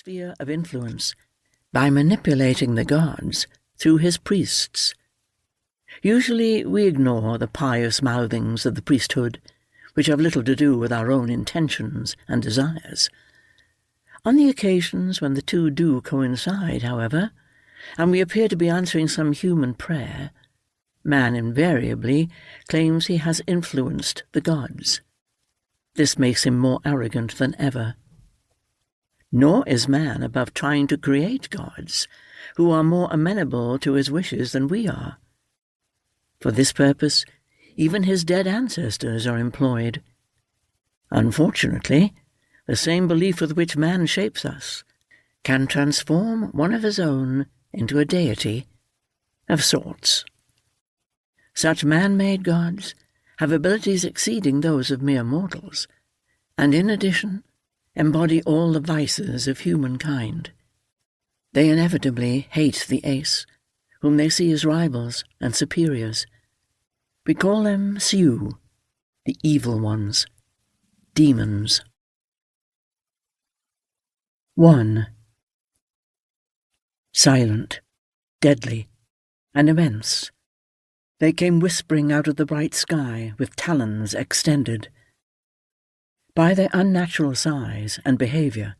sphere of influence by manipulating the gods through his priests. Usually we ignore the pious mouthings of the priesthood, which have little to do with our own intentions and desires. On the occasions when the two do coincide, however, and we appear to be answering some human prayer, man invariably claims he has influenced the gods. This makes him more arrogant than ever. Nor is man above trying to create gods, who are more amenable to his wishes than we are. For this purpose, even his dead ancestors are employed. Unfortunately, the same belief with which man shapes us can transform one of his own into a deity of sorts. Such man-made gods have abilities exceeding those of mere mortals, and in addition embody all the vices of humankind. They inevitably hate the ace, whom they see as rivals and superiors. We call them Sioux, the evil ones, demons. 1. Silent, deadly, and immense, they came whispering out of the bright sky with talons extended. By their unnatural size and behaviour,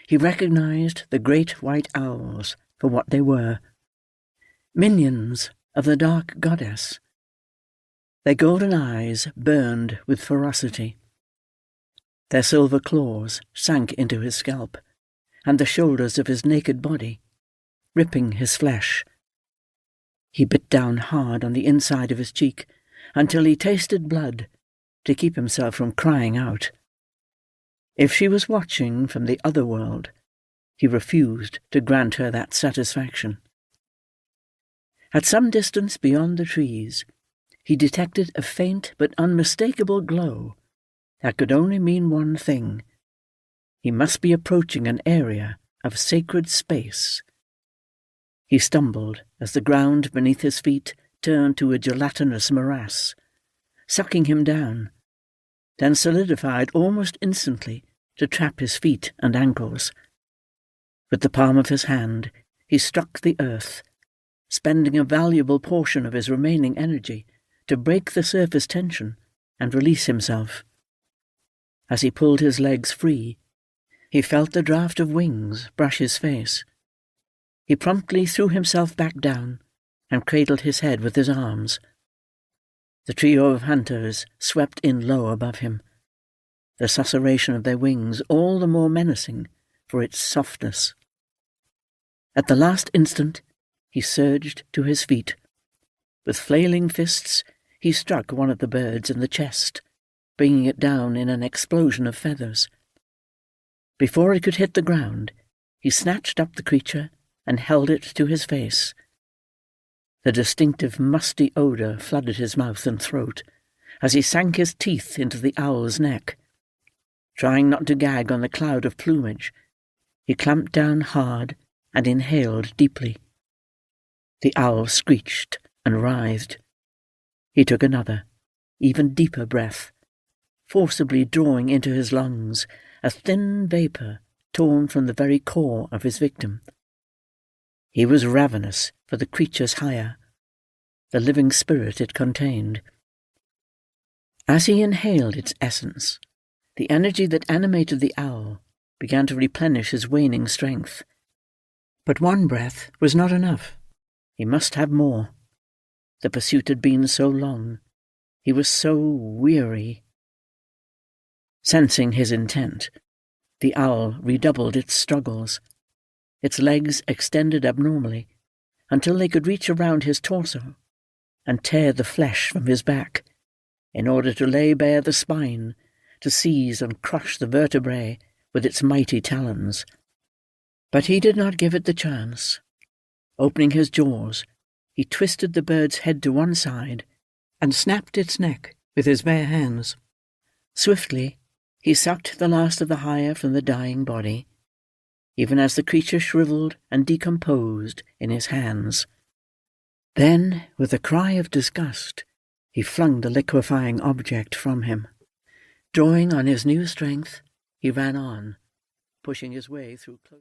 he recognized the great white owls for what they were, minions of the dark goddess. Their golden eyes burned with ferocity. Their silver claws sank into his scalp and the shoulders of his naked body, ripping his flesh. He bit down hard on the inside of his cheek until he tasted blood, to keep himself from crying out. If she was watching from the other world, he refused to grant her that satisfaction. At some distance beyond the trees, he detected a faint but unmistakable glow that could only mean one thing. He must be approaching an area of sacred space. He stumbled as the ground beneath his feet turned to a gelatinous morass, sucking him down, then solidified almost instantly to trap his feet and ankles. With the palm of his hand, he struck the earth, spending a valuable portion of his remaining energy to break the surface tension and release himself. As he pulled his legs free, he felt the draught of wings brush his face. He promptly threw himself back down and cradled his head with his arms. The trio of hunters swept in low above him, the susurration of their wings all the more menacing for its softness. At the last instant, he surged to his feet. With flailing fists, he struck one of the birds in the chest, bringing it down in an explosion of feathers. Before it could hit the ground, he snatched up the creature and held it to his face. The distinctive musty odour flooded his mouth and throat as he sank his teeth into the owl's neck. Trying not to gag on the cloud of plumage, he clamped down hard and inhaled deeply. The owl screeched and writhed. He took another, even deeper breath, forcibly drawing into his lungs a thin vapour torn from the very core of his victim. He was ravenous for the creature's hire, the living spirit it contained. As he inhaled its essence, the energy that animated the owl began to replenish his waning strength. But one breath was not enough. He must have more. The pursuit had been so long. He was so weary. Sensing his intent, the owl redoubled its struggles. Its legs extended abnormally until they could reach around his torso and tear the flesh from his back, in order to lay bare the spine, to seize and crush the vertebrae with its mighty talons. But he did not give it the chance. Opening his jaws, he twisted the bird's head to one side and snapped its neck with his bare hands. Swiftly, he sucked the last of the hire from the dying body, even as the creature shriveled and decomposed in his hands. Then, with a cry of disgust, he flung the liquefying object from him. Drawing on his new strength, he ran on, pushing his way through close